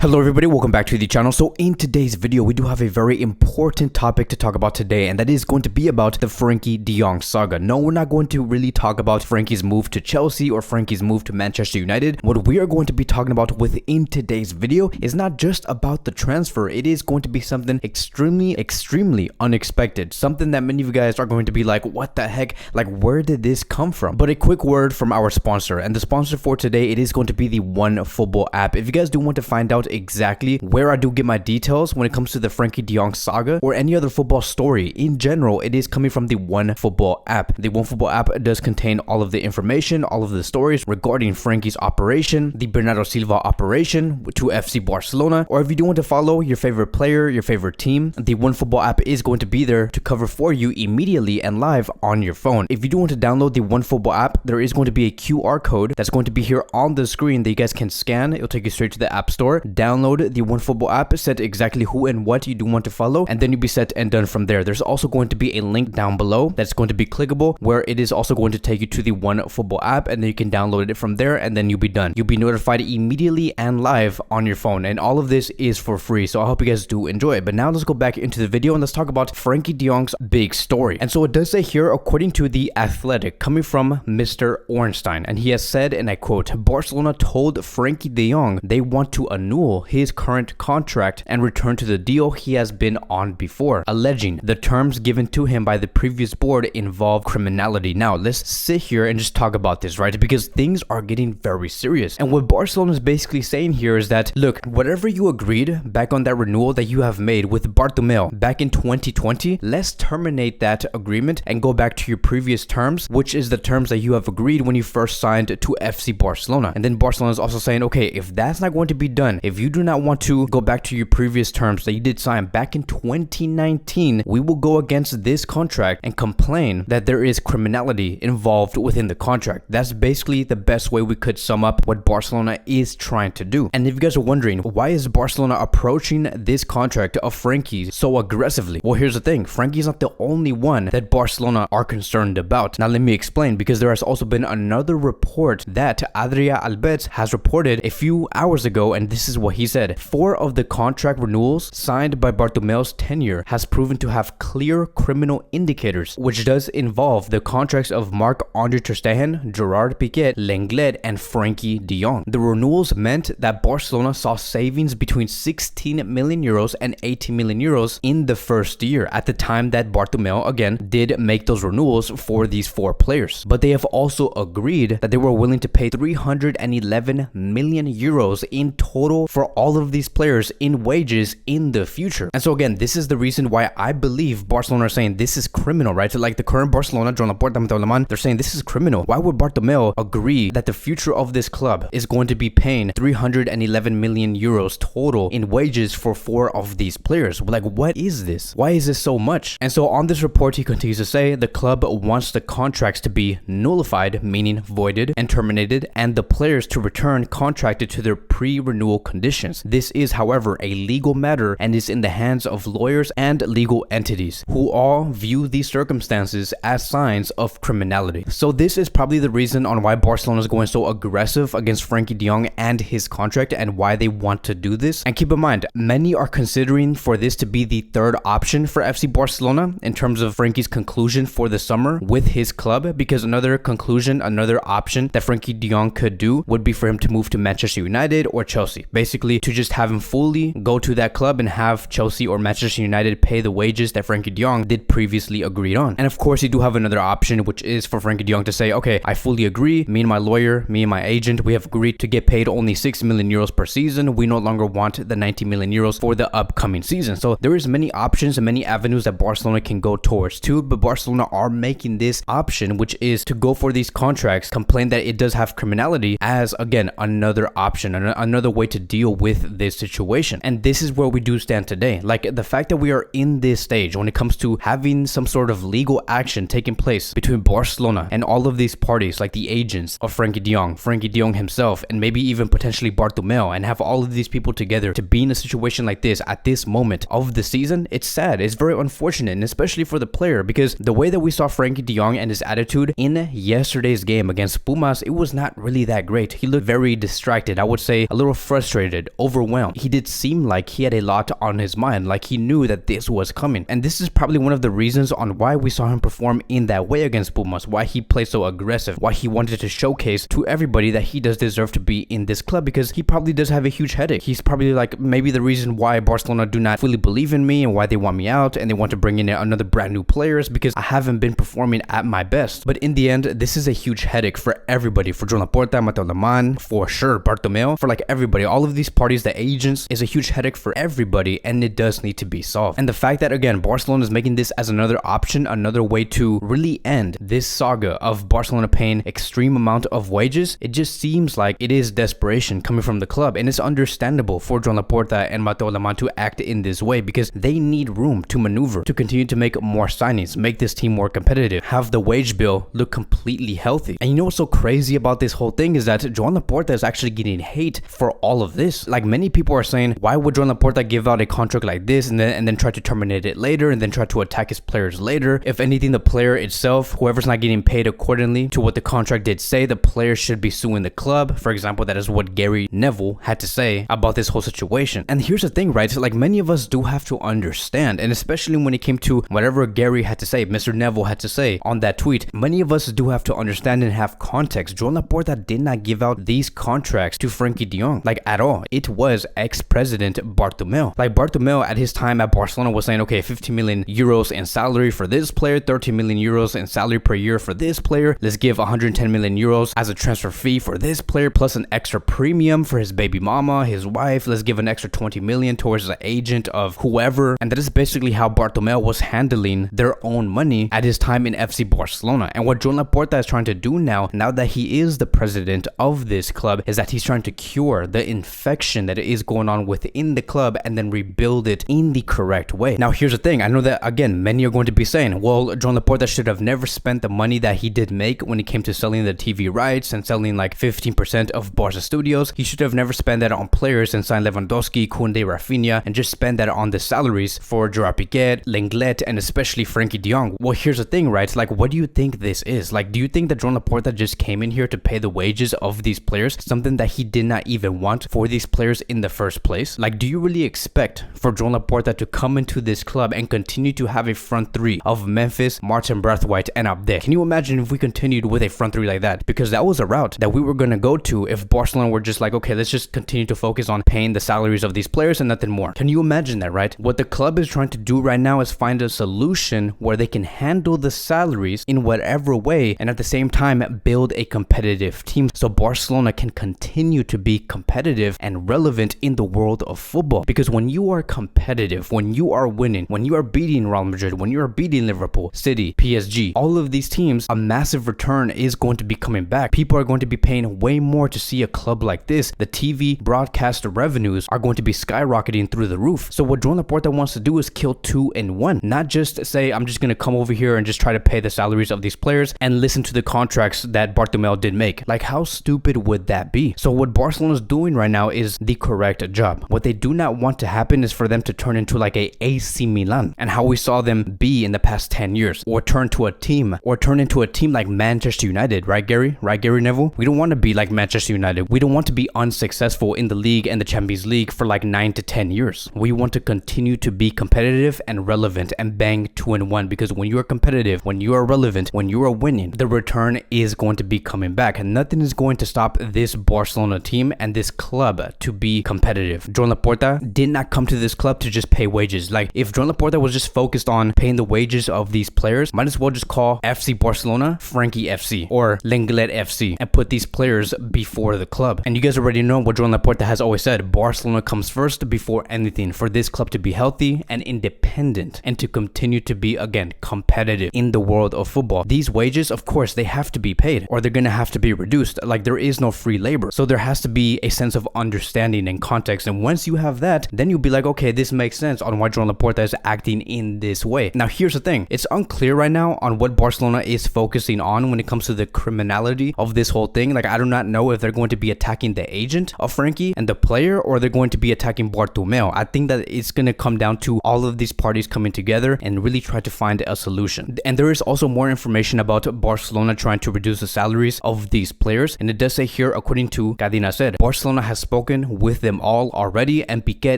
Hello everybody, welcome back to the channel. So in today's video, we do have a very important topic to talk about today, and that is going to be about the Frenkie de Jong saga. No, we're not going to really talk about Frenkie's move to Chelsea or Frenkie's move to Manchester United. What we are going to be talking about within today's video is not just about the transfer. It is going to be something extremely unexpected. Something that many of you guys are going to be like, what the heck? Like, where did this come from? But a quick word from our sponsor, and the sponsor for today, it is going to be the OneFootball app. If you guys do want to find out exactly where I do get my details when it comes to the Frenkie de Jong saga or any other football story in general, it is coming from the OneFootball app. The OneFootball app does contain all of the information, all of the stories regarding Frenkie's operation, the Bernardo Silva operation to FC Barcelona, or if you do want to follow your favorite player, your favorite team, the OneFootball app is going to be there to cover for you immediately and live on your phone. If you do want to download the OneFootball app, there is going to be a QR code that's going to be here on the screen that you guys can scan. It'll take you straight to the app store. Download the OneFootball app, set exactly who and what you do want to follow, and then you'll be set and done from there. There's also going to be a link down below that's going to be clickable, where it is also going to take you to the OneFootball app, and then you can download it from there, and then you'll be done. You'll be notified immediately and live on your phone, and all of this is for free. So I hope you guys do enjoy it. But now let's go back into the video and let's talk about Frenkie de Jong's big story. And so it does say here, according to The Athletic, coming from Mr. Ornstein, and he has said, and I quote, Barcelona told Frenkie de Jong they want to annul his current contract and return to the deal he has been on before, alleging the terms given to him by the previous board involve criminality. Now, let's sit here and just talk about this, right? Because things are getting very serious. And what Barcelona is basically saying here is that, look, whatever you agreed back on that renewal that you have made with Bartomeu back in 2020, let's terminate that agreement and go back to your previous terms, which is the terms that you have agreed when you first signed to FC Barcelona. And then Barcelona is also saying, okay, if that's not going to be done, if you do not want to go back to your previous terms that you did sign back in 2019, we will go against this contract and complain that there is criminality involved within the contract. That's basically the best way we could sum up what Barcelona is trying to do. And if you guys are wondering, why is Barcelona approaching this contract of Frenkie so aggressively? Well, here's the thing. Frenkie's not the only one that Barcelona are concerned about. Now, let me explain, because there has also been another report that Adria Albets has reported a few hours ago, and this is what he said. 4 of the contract renewals signed by Bartomeu's tenure has proven to have clear criminal indicators, which does involve the contracts of Marc-Andre ter Stegen, Gerard Piqué, Lenglet, and Frenkie de Jong. The renewals meant that Barcelona saw savings between 16 million euros and 18 million euros in the first year, at the time that Bartomeu, again, did make those renewals for these 4 players. But they have also agreed that they were willing to pay 311 million euros in total for all of these players in wages in the future. And so again, this is the reason why I believe Barcelona are saying this is criminal, right? So like the current Barcelona, Joan Laporta, they're saying this is criminal. Why would Bartomeu agree that the future of this club is going to be paying 311 million euros total in wages for 4 of these players? Like, what is this? Why is this so much? And so on this report, he continues to say the club wants the contracts to be nullified, meaning voided and terminated, and the players to return contracted to their pre-renewal conditions. This is, however, a legal matter and is in the hands of lawyers and legal entities who all view these circumstances as signs of criminality. So this is probably the reason on why Barcelona is going so aggressive against Frenkie de Jong and his contract, and why they want to do this. And keep in mind, many are considering for this to be the third option for FC Barcelona in terms of Frenkie's conclusion for the summer with his club, because another option that Frenkie de Jong could do would be for him to move to Manchester United or Chelsea. Basically, to just have him fully go to that club and have Chelsea or Manchester United pay the wages that Frenkie de Jong did previously agreed on. And of course, you do have another option, which is for Frenkie de Jong to say, okay, I fully agree. Me and my lawyer, me and my agent, we have agreed to get paid only 6 million euros per season. We no longer want the 90 million euros for the upcoming season. So there is many options and many avenues that Barcelona can go towards too, but Barcelona are making this option, which is to go for these contracts, complain that it does have criminality, as again another option, another way to deal with this situation. And this is where we do stand today. Like, the fact that we are in this stage when it comes to having some sort of legal action taking place between Barcelona and all of these parties, like the agents of Frenkie de Jong himself, and maybe even potentially Bartomeu, and have all of these people together to be in a situation like this at this moment of the season, it's sad. It's very unfortunate, and especially for the player, because the way that we saw Frenkie de Jong and his attitude in yesterday's game against Pumas, it was not really that great. He looked very distracted. I would say a little frustrated frustrated, overwhelmed. He did seem like he had a lot on his mind, like he knew that this was coming. And this is probably one of the reasons on why we saw him perform in that way against Pumas, why he played so aggressive, why he wanted to showcase to everybody that he does deserve to be in this club, because he probably does have a huge headache. He's probably like maybe the reason why Barcelona do not fully believe in me and why they want me out and they want to bring in another brand new players, because I haven't been performing at my best. But in the end, this is a huge headache for everybody, for Joan Laporta, Mateo Lemán, for sure Bartomeu, for like everybody, all of these parties, the agents, is a huge headache for everybody, and it does need to be solved. And the fact that again Barcelona is making this as another option, another way to really end this saga of Barcelona paying extreme amount of wages, it just seems like it is desperation coming from the club, and it's understandable for Joan Laporta and Mateo Lemán to act in this way because they need room to maneuver, to continue to make more signings, make this team more competitive, have the wage bill look completely healthy. And you know what's so crazy about this whole thing is that Joan Laporta is actually getting hate for all of this. Like many people are saying, why would Joan Laporta give out a contract like this and then try to terminate it later and then try to attack his players later? If anything, the player itself, whoever's not getting paid accordingly to what the contract did say, the player should be suing the club. For example, that is what Gary Neville had to say about this whole situation. And here's the thing, right? So like many of us do have to understand, and especially when it came to whatever Gary had to say, Mr. Neville had to say on that tweet, many of us do have to understand and have context. Joan Laporta did not give out these contracts to Frenkie de Jong, like at all. It was ex-president Bartomeu. Like Bartomeu at his time at Barcelona was saying, okay, 15 million euros in salary for this player, 13 million euros in salary per year for this player. Let's give 110 million euros as a transfer fee for this player, plus an extra premium for his baby mama, his wife. Let's give an extra 20 million towards the agent of whoever. And that is basically how Bartomeu was handling their own money at his time in FC Barcelona. And what Joan Laporta is trying to do now that he is the president of this club, is that he's trying to cure the infection that is going on within the club and then rebuild it in the correct way. Now, here's the thing. I know that, again, many are going to be saying, well, Joan Laporta should have never spent the money that he did make when it came to selling the TV rights and selling like 15% of Barca Studios. He should have never spent that on players and signed Lewandowski, Koundé, Rafinha, and just spend that on the salaries for Gerard Piqué, Lenglet, and especially Frenkie de Jong. Well, here's the thing, right? Like, what do you think this is? Like, do you think that Joan Laporta just came in here to pay the wages of these players, something that he did not even want for these players in the first place? Like, do you really expect for Joan Laporta to come into this club and continue to have a front three of Memphis, Martin Braithwaite, and Abde? Can you imagine if we continued with a front three like that? Because that was a route that we were going to go to if Barcelona were just like, okay, let's just continue to focus on paying the salaries of these players and nothing more. Can you imagine that, right? What the club is trying to do right now is find a solution where they can handle the salaries in whatever way and at the same time build a competitive team so Barcelona can continue to be competitive and relevant in the world of football. Because when you are competitive, when you are winning, when you are beating Real Madrid, when you are beating Liverpool, City, PSG, all of these teams, a massive return is going to be coming back. People are going to be paying way more to see a club like this. The TV broadcast revenues are going to be skyrocketing through the roof. So what Joan Laporta wants to do is kill two in one. Not just say, I'm just going to come over here and just try to pay the salaries of these players and listen to the contracts that Bartomeu did make. Like, how stupid would that be? So what Barcelona is doing right now is the correct job. What they do not want to happen is for them to turn into like a AC Milan and how we saw them be in the past 10 years, or turn into a team like Manchester United, right, Gary? Right, Gary Neville? We don't want to be like Manchester United. We don't want to be unsuccessful in the league and the Champions League for like 9 to 10 years. We want to continue to be competitive and relevant and bang 2-1, because when you are competitive, when you are relevant, when you are winning, the return is going to be coming back, and nothing is going to stop this Barcelona team and this club to be competitive. Joan Laporta did not come to this club to just pay wages. Like, if Joan Laporta was just focused on paying the wages of these players, might as well just call FC Barcelona Frenkie FC or Lenglet FC and put these players before the club. And you guys already know what Joan Laporta has always said: Barcelona comes first before anything, for this club to be healthy and independent and to continue to be, again, competitive in the world of football. These wages, of course, they have to be paid or they're going to have to be reduced. Like, there is no free labor. So there has to be a sense of understanding and context. And once you have that, then you'll be like, okay, this makes sense on why Joan Laporta is acting in this way. Now, here's the thing. It's unclear right now on what Barcelona is focusing on when it comes to the criminality of this whole thing. Like, I do not know if they're going to be attacking the agent of Frenkie and the player, or they're going to be attacking Bartomeu. I think that it's going to come down to all of these parties coming together and really try to find a solution. And there is also more information about Barcelona trying to reduce the salaries of these players. And it does say here, according to Cadena said, Barcelona has spoken spoken with them all already, and Piqué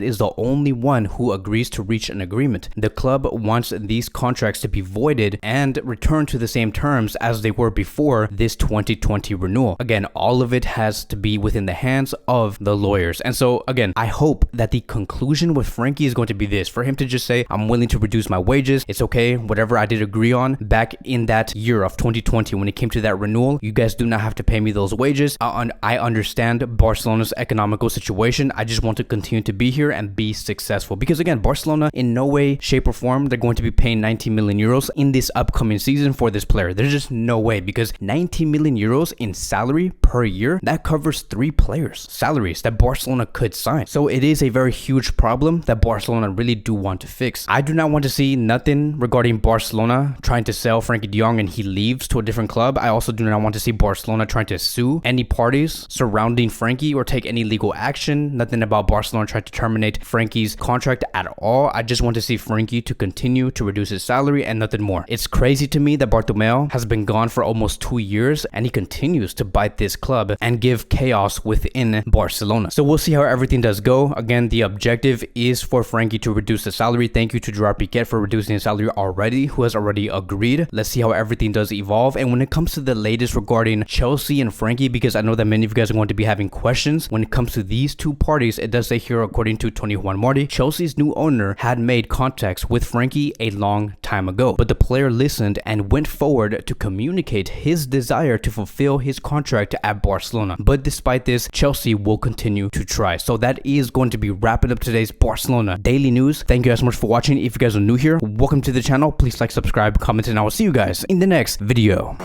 is the only one who agrees to reach an agreement. The club wants these contracts to be voided and return to the same terms as they were before this 2020 renewal. Again, all of it has to be within the hands of the lawyers. And so again, I hope that the conclusion with Frenkie is going to be this, for him to just say, I'm willing to reduce my wages. It's okay, whatever I did agree on back in that year of 2020 when it came to that renewal, you guys do not have to pay me those wages. I understand Barcelona's economical situation. I just want to continue to be here and be successful, because again, Barcelona in no way, shape or form, they're going to be paying 19 million euros in this upcoming season for this player. There's just no way, because 19 million euros in salary per year, that covers 3 players' salaries that Barcelona could sign. So it is a very huge problem that Barcelona really do want to fix. I do not want to see nothing regarding Barcelona trying to sell Frenkie de Jong and he leaves to a different club. I also do not want to see Barcelona trying to sue any parties surrounding Frenkie or take any legal action. Nothing about Barcelona trying to terminate Frenkie's contract at all. I just want to see Frenkie to continue to reduce his salary and nothing more. It's crazy to me that Bartomeu has been gone for almost 2 years and he continues to bite this club and give chaos within Barcelona. So we'll see how everything does go. Again, the objective is for Frenkie to reduce the salary. Thank you to Gerard Piqué for reducing his salary already, who has already agreed. Let's see how everything does evolve. And when it comes to the latest regarding Chelsea and Frenkie, because I know that many of you guys are going to be having questions when it comes to these two parties, it does say here, according to Tony Juan Marti, Chelsea's new owner had made contacts with Frenkie a long time ago, but the player listened and went forward to communicate his desire to fulfill his contract at Barcelona. But despite this, Chelsea will continue to try. So that is going to be wrapping up today's Barcelona daily news. Thank you guys so much for watching. If you guys are new here, welcome to the channel. Please like, subscribe, comment, and I will see you guys in the next video.